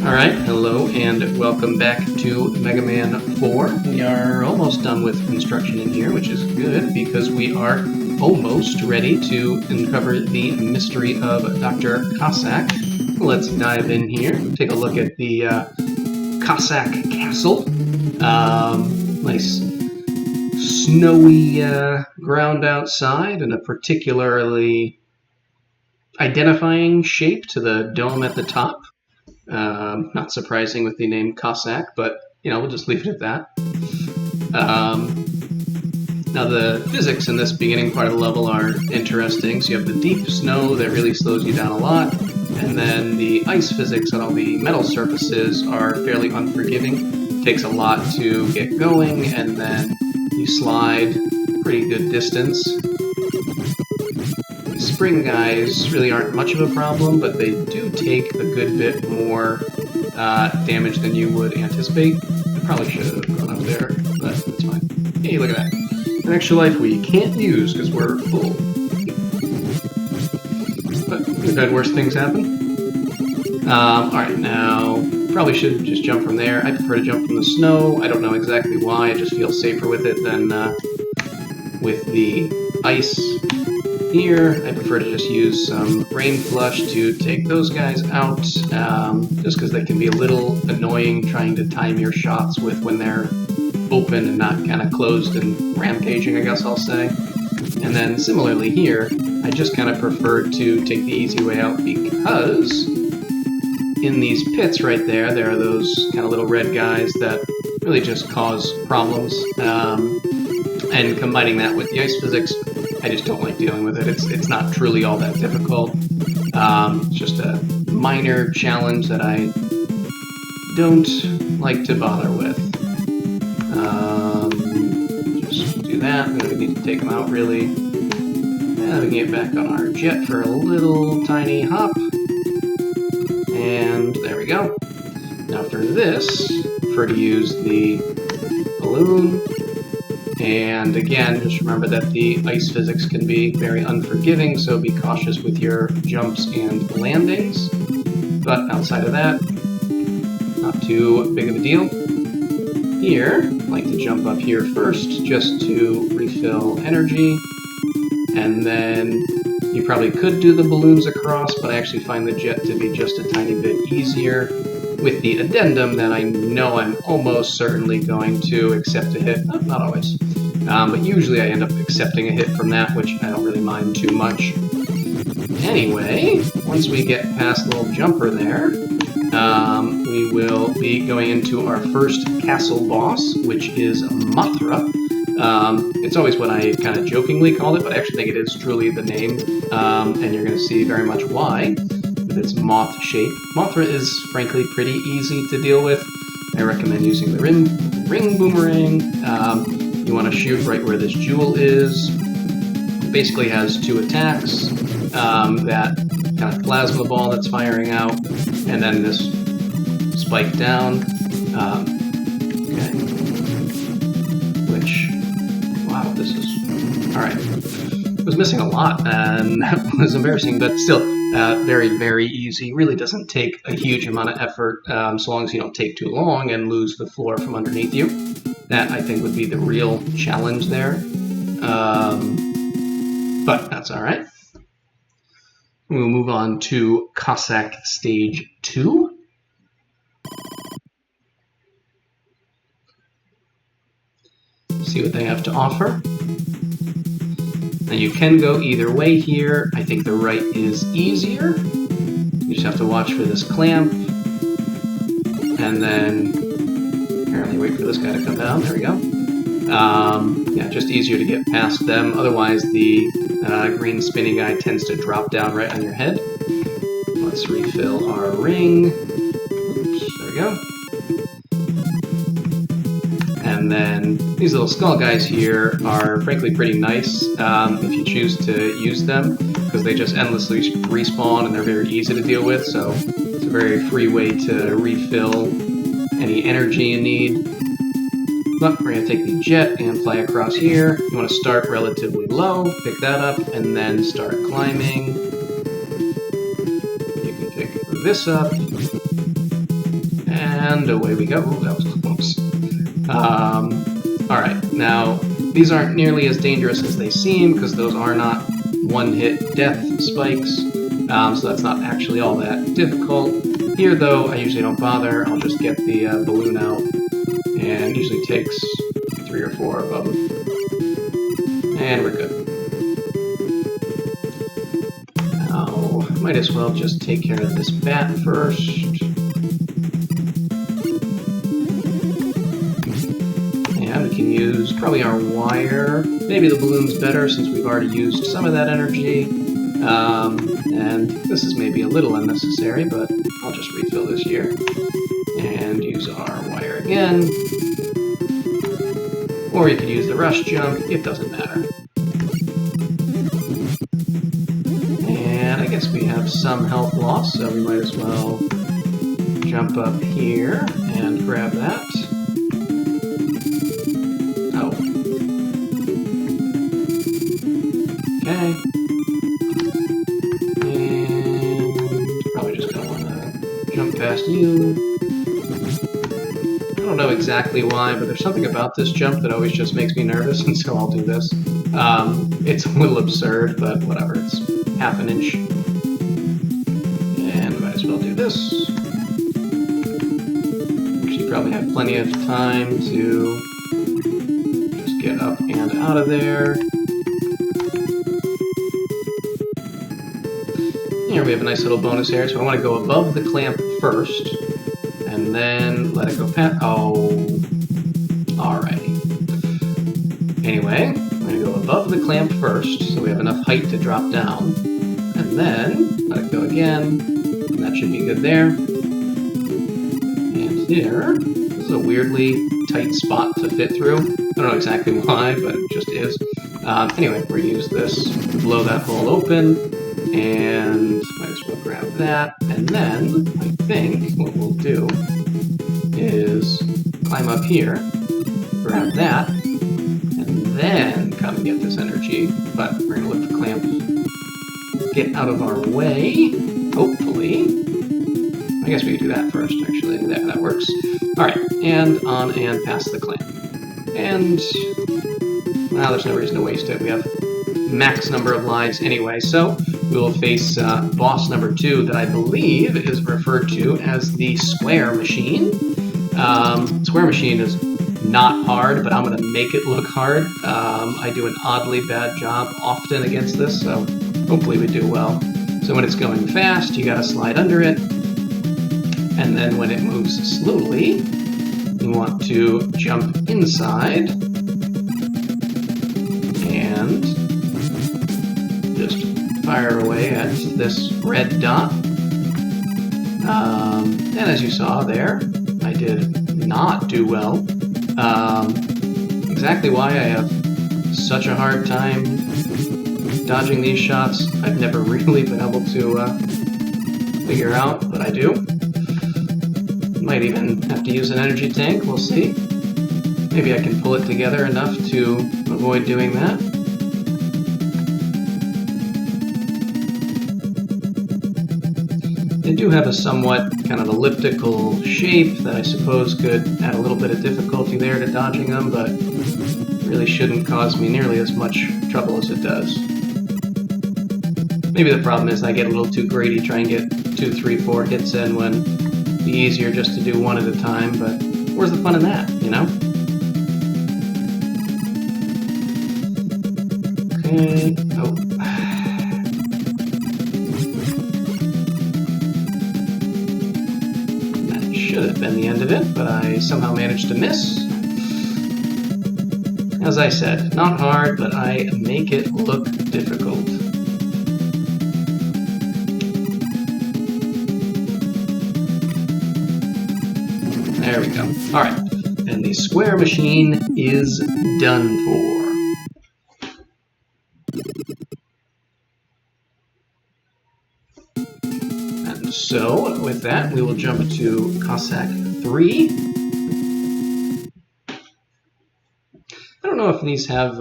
Alright, hello and welcome back to Mega Man 4. We are almost done with construction in here, which is good because we are almost ready to uncover the mystery of Dr. Cossack. Let's dive in here, take a look at the Cossack Castle. Nice snowy ground outside and a particularly identifying shape to the dome at the top. Not surprising with the name Cossack, but, we'll just leave it at that. Now the physics in this beginning part of the level are interesting. So you have the deep snow that really slows you down a lot, and then the ice physics on all the metal surfaces are fairly unforgiving. It takes a lot to get going, and then you slide pretty good distance. Spring guys really aren't much of a problem, but they do take a good bit more damage than you would anticipate. I probably should have gone up there, but that's fine. Hey, look at that. An extra life we can't use because we're full. But we've had worse things happen. Alright, now, probably should just jump from there. I prefer to jump from the snow. I don't know exactly why. I just feel safer with it than with the ice. Here, I prefer to just use some Rain Flush to take those guys out, just because they can be a little annoying trying to time your shots with when they're open and not kind of closed and rampaging, I guess I'll say. And then similarly here, I just kind of prefer to take the easy way out because in these pits right there are those kind of little red guys that really just cause problems. And combining that with the ice physics, I just don't like dealing with it. It's not truly all that difficult. It's just a minor challenge that I don't like to bother with. Just do that. We don't need to take them out, really. And we can get back on our jet for a little tiny hop. And there we go. Now for this, I prefer to use the balloon. And again, just remember that the ice physics can be very unforgiving, so be cautious with your jumps and landings. But outside of that, not too big of a deal. Here, I like to jump up here first, just to refill energy. And then you probably could do the balloons across, but I actually find the jet to be just a tiny bit easier, with the addendum that I know I'm almost certainly going to accept a hit. Not always. But usually I end up accepting a hit from that, which I don't really mind too much. Anyway, once we get past the little jumper there, we will be going into our first castle boss, which is Mothra. It's always what I kind of jokingly called it, but I actually think it is truly the name, and you're going to see very much why. With its moth shape. Mothra is, frankly, pretty easy to deal with. I recommend using the ring boomerang. You want to shoot right where this jewel is. It basically has two attacks. That kind of plasma ball that's firing out, and then this spike down. Okay. Which, wow, this is... Alright. I was missing a lot, and that was embarrassing, but still, very, very easy. Really doesn't take a huge amount of effort, so long as you don't take too long and lose the floor from underneath you. That, I think, would be the real challenge there. But that's alright. We'll move on to Cossack Stage 2. See what they have to offer. Now you can go either way here. I think the right is easier. You just have to watch for this clamp. And then apparently wait for this guy to come down. There we go. Yeah, just easier to get past them. Otherwise the green spinny guy tends to drop down right on your head. Let's refill our ring. Oops, there we go. And then these little skull guys here are frankly pretty nice if you choose to use them, because they just endlessly respawn and they're very easy to deal with, so it's a very free way to refill any energy you need. But we're going to take the jet and fly across here. You want to start relatively low, pick that up, and then start climbing. You can pick this up, and away we go. Ooh, that was close. Alright, now, these aren't nearly as dangerous as they seem, because those are not one-hit death spikes, so that's not actually all that difficult. Here, though, I usually don't bother. I'll just get the balloon out, and it usually takes 3 or 4 of them. And we're good. Now, might as well just take care of this bat first. And we can use probably our wire. Maybe the balloon's better since we've already used some of that energy. And this is maybe a little unnecessary, but I'll just refill this here. And use our wire again. Or you could use the rush jump, it doesn't matter. And I guess we have some health loss, so we might as well jump up here and grab that. Oh. Okay. And probably just gonna wanna jump past you. I don't know exactly why, but there's something about this jump that always just makes me nervous, and so I'll do this. It's a little absurd, but whatever, it's half an inch. And might as well do this. Actually, probably have plenty of time to just get up and out of there. Here we have a nice little bonus here, so I want to go above the clamp first. And then let it go past. Oh, alrighty. Anyway, I'm going to go above the clamp first, so we have enough height to drop down. And then let it go again. And that should be good there. And here, this is a weirdly tight spot to fit through. I don't know exactly why, but it just is. Anyway, we're going to use this to blow that hole open. And might as well grab that, and then I think what we'll do is climb up here, grab that, and then come and get this energy. But we're going to let the clamp get out of our way, hopefully. I guess we can do that first, actually. That works. Alright, and on and past the clamp. And, well, there's no reason to waste it. We have max number of lives anyway, so we will face boss number 2 that I believe is referred to as the Square Machine. Square Machine is not hard, but I'm going to make it look hard. I do an oddly bad job often against this, so hopefully we do well. So when it's going fast, you got to slide under it, and then when it moves slowly, you want to jump inside and just fire away at this red dot. And as you saw there, I did not do well. Exactly why I have such a hard time dodging these shots, I've never really been able to figure out, but I do. Might even have to use an energy tank, we'll see. Maybe I can pull it together enough to avoid doing that. They do have a somewhat kind of elliptical shape that I suppose could add a little bit of difficulty there to dodging them, but really shouldn't cause me nearly as much trouble as it does. Maybe the problem is I get a little too greedy trying to get 2, 3, 4 hits in when it'd be easier just to do one at a time, but where's the fun in that, you know? Okay, oh. That should have been the end of it, but I somehow managed to miss. As I said, not hard, but I make it look difficult. There we go. Alright, and the Square Machine is done for. And so, with that, we will jump to Cossack 3. I don't know if these have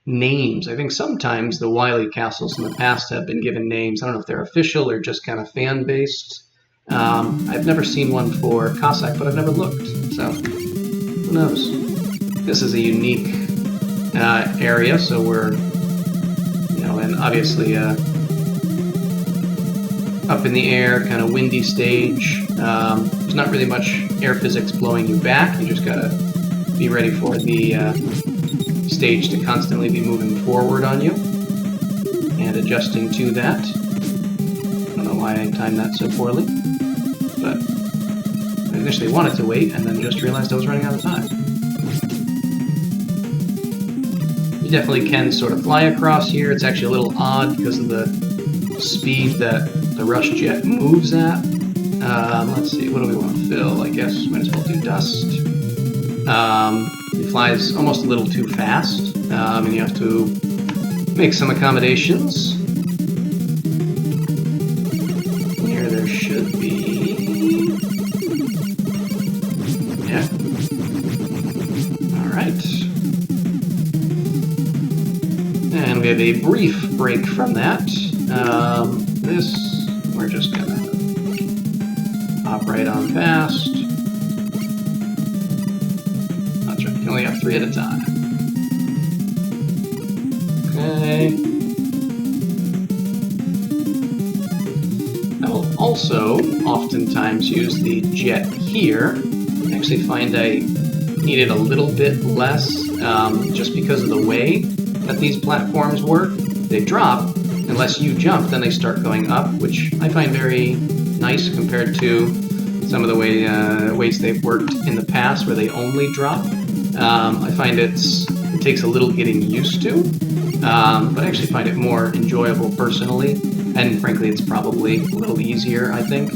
names. I think sometimes the Wily castles in the past have been given names. I don't know if they're official or just kind of fan-based. I've never seen one for Cossack, but I've never looked, so who knows? This is a unique area, so we're, and obviously up in the air, kind of windy stage. There's not really much air physics blowing you back. You just gotta be ready for the stage to constantly be moving forward on you and adjusting to that. I don't know why I timed that so poorly, but I initially wanted to wait and then just realized I was running out of time. You definitely can sort of fly across here. It's actually a little odd because of the speed that the rush jet moves at. Let's see, what do we want to fill? I guess might as well do dust. It flies almost a little too fast, and you have to make some accommodations. Here there should be... Yeah. Alright. And we have a brief break from that. This, we're just gonna hop right on past. That's right, you can only have 3 at a time. Okay. I will also oftentimes use the jet here. I actually find I need it a little bit less, just because of the way that these platforms work. They drop. Unless you jump, then they start going up, which I find very nice compared to some of the ways they've worked in the past where they only drop. I find it takes a little getting used to, but I actually find it more enjoyable personally, and frankly it's probably a little easier, I think,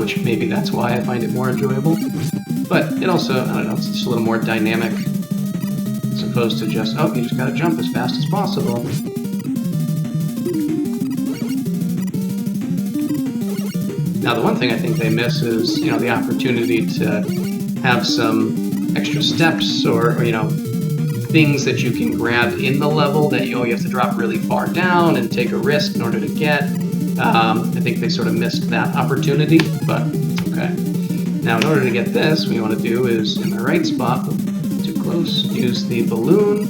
which maybe that's why I find it more enjoyable. But it also, I don't know, it's just a little more dynamic as opposed to just, oh, you just gotta jump as fast as possible. Now, the one thing I think they miss is, the opportunity to have some extra steps or things that you can grab in the level that you have to drop really far down and take a risk in order to get. I think they sort of missed that opportunity, but okay. Now, in order to get this, what you want to do is, in the right spot, too close, use the balloon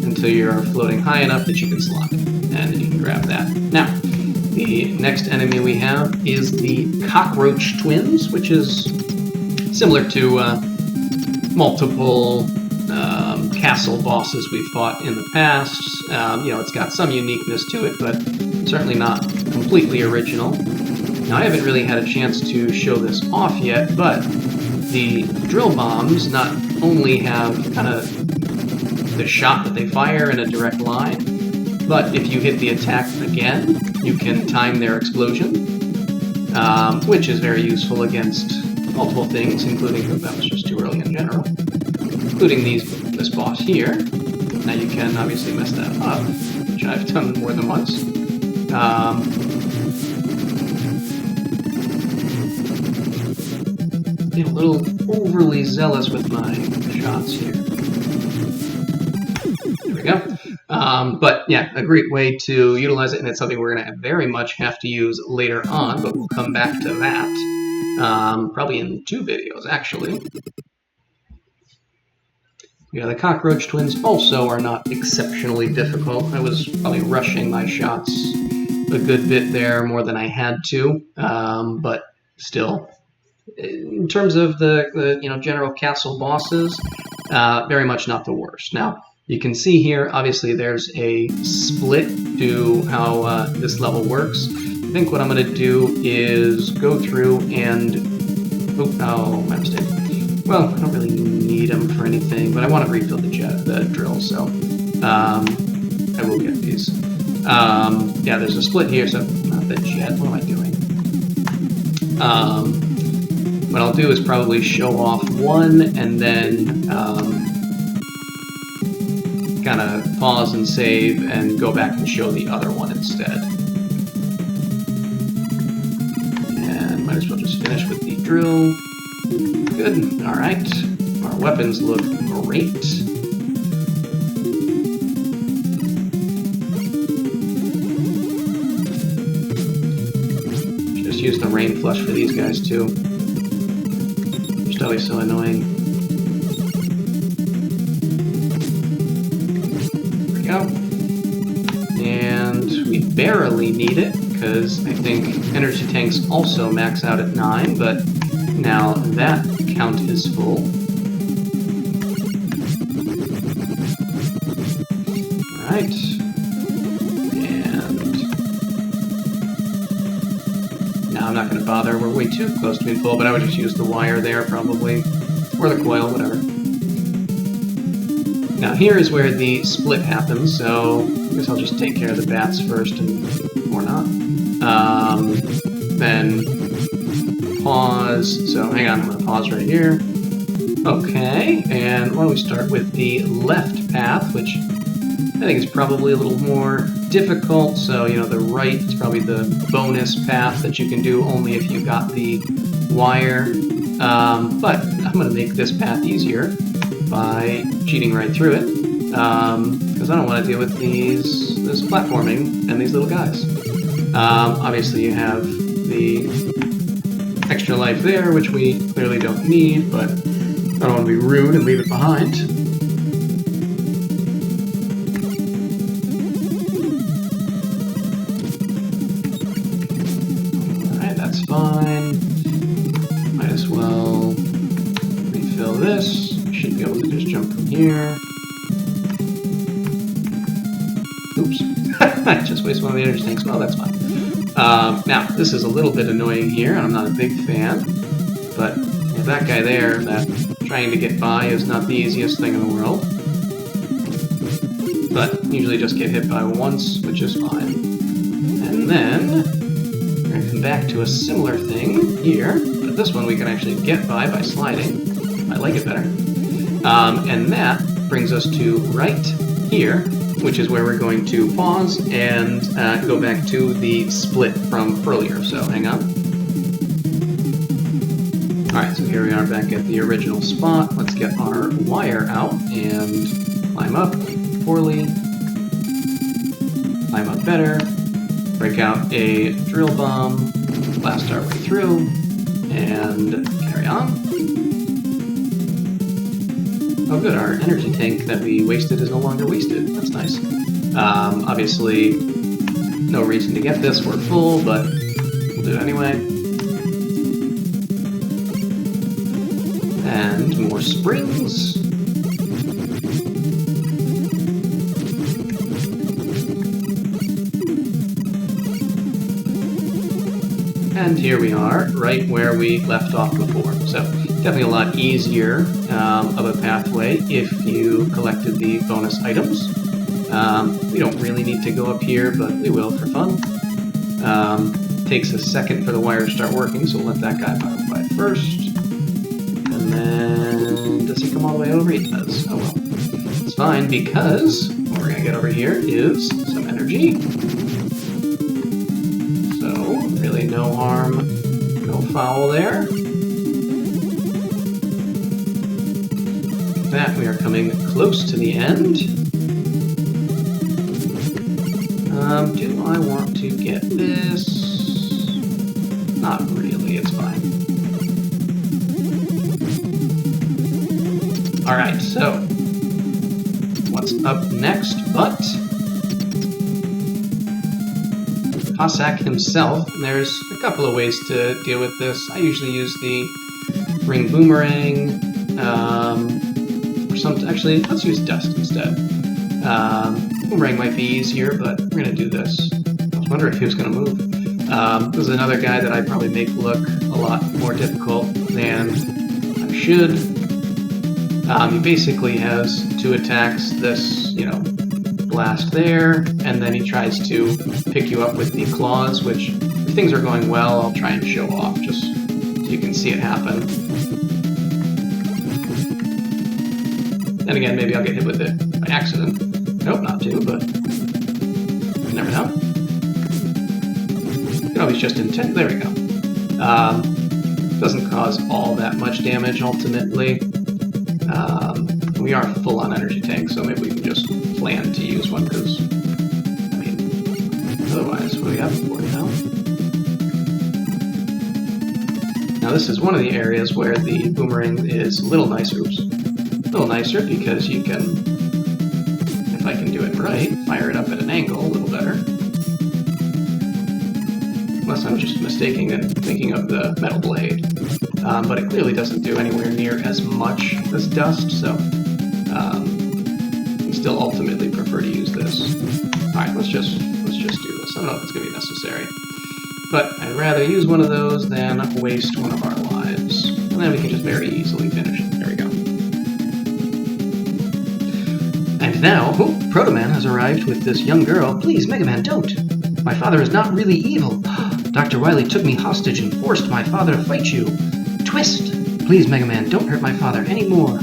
until you're floating high enough that you can slide, and then you can grab that. Now, the next enemy we have is the Cockroach Twins, which is similar to multiple castle bosses we've fought in the past. It's got some uniqueness to it, but certainly not completely original. Now, I haven't really had a chance to show this off yet, but the drill bombs not only have kind of the shot that they fire in a direct line, but if you hit the attack again, you can time their explosion, which is very useful against multiple things, including, that was just too early in general, including this boss here. Now you can obviously mess that up, which I've done more than once. Being a little overly zealous with my shots here. There we go. But yeah, a great way to utilize it, and it's something we're going to very much have to use later on, but we'll come back to that, probably in 2 videos, actually. Yeah, the Cockroach Twins also are not exceptionally difficult. I was probably rushing my shots a good bit there, more than I had to, but still, in terms of the general castle bosses, very much not the worst. Now, you can see here, obviously, there's a split to how this level works. I think what I'm going to do is go through and... Oh, my mistake. Well, I don't really need them for anything, but I want to refill the drill, so I will get these. Yeah, there's a split here, so not the jet. What am I doing? What I'll do is probably show off one and then kind of pause and save and go back and show the other one instead. And might as well just finish with the drill. Good. Alright. Our weapons look great. Just use the brain flush for these guys too. They're just always so annoying. There we go. And we barely need it, because I think energy tanks also max out at 9, but now that count is full. Alright. And now I'm not going to bother. We're way too close to being full, but I would just use the wire there probably. Or the coil, whatever. Now here is where the split happens, so I guess I'll just take care of the bats first, or not. Then pause. So hang on, I'm going to pause right here. Okay, and why don't we start with the left path, which I think is probably a little more difficult. So, you know, the right is probably the bonus path that you can do only if you got the wire. But I'm going to make this path easier by cheating right through it, because I don't want to deal with this platforming and these little guys. Obviously you have the extra life there, which we clearly don't need, but I don't want to be rude and leave it behind. Alright, that's fine. Might as well refill this. Should be able to just jump from here. Oops. I just wasted one of the energy tanks. Well, that's fine. Now, this is a little bit annoying here, and I'm not a big fan, but that guy there, that trying to get by is not the easiest thing in the world. But usually just get hit by once, which is fine. And then we're going to come back to a similar thing here, but this one we can actually get by sliding. I like it better. And that brings us to right here, which is where we're going to pause and go back to the split from earlier. So hang on. Alright, so here we are back at the original spot. Let's get our wire out and climb up. Poorly. Climb up better. Break out a drill bomb. Blast our way through. And carry on. Oh good, our energy tank that we wasted is no longer wasted. That's nice. Obviously, no reason to get this. We're full, but we'll do it anyway. And more springs. And here we are, right where we left off before. So definitely a lot easier of a pathway if you collected the bonus items. We don't really need to go up here, but we will for fun. Takes a second for the wire to start working, so we'll let that guy by first. And then, does he come all the way over? He does. Oh well. It's fine, because what we're going to get over here is some energy. So, really no harm, no foul there. With that, we are coming close to the end. Do I want to get this? Not really, it's fine. Alright, so what's up next but Cossack himself. There's a couple of ways to deal with this. I usually use the ring boomerang, or something. Actually, let's use dust instead. Boomerang might be easier, but we're going to do this. I was wondering if he was going to move. This is another guy that I probably make look a lot more difficult than I should. He basically has two attacks, this, you know, blast there, and then he tries to pick you up with the claws, which, if things are going well, I'll try and show off, just so you can see it happen. Then again, maybe I'll get hit with it by accident. Nope, not to, but you never know. You can always just intend. There we go. Doesn't cause all that much damage ultimately. We are full on energy tanks, so maybe we can just plan to use one, because, I mean, otherwise, what do we have for, you know? Now this is one of the areas where the boomerang is a little nicer. Oops. A little nicer because you can, if I can do it right, fire it up at an angle a little better. Unless I'm just mistaking and thinking of the metal blade. But it clearly doesn't do anywhere near as much as dust, so I still ultimately prefer to use this. Alright, let's just do this. I don't know if it's going to be necessary. But I'd rather use one of those than waste one of our lives. And then we can just very easily finish it. There we go. And now, Proto Man has arrived with this young girl. Please, Mega Man, don't! My father is not really evil. Dr. Wily took me hostage and forced my father to fight you. Twist! Please, Mega Man, don't hurt my father anymore.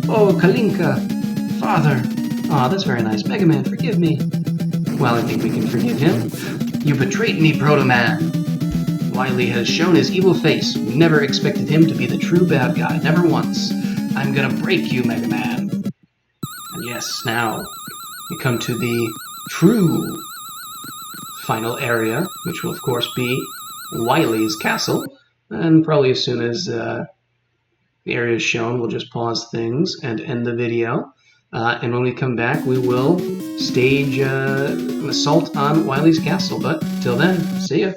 Oh, Kalinka! Father! Aw, that's very nice. Mega Man, forgive me. Well, I think we can forgive him. You betrayed me, Proto Man. Wily has shown his evil face. We never expected him to be the true bad guy. Never once. I'm gonna break you, Mega Man. And yes, now we come to the true final area, which will of course be Wily's castle. And probably as soon as the area is shown, we'll just pause things and end the video. And when we come back, we will stage an assault on Wily's castle. But till then, see ya.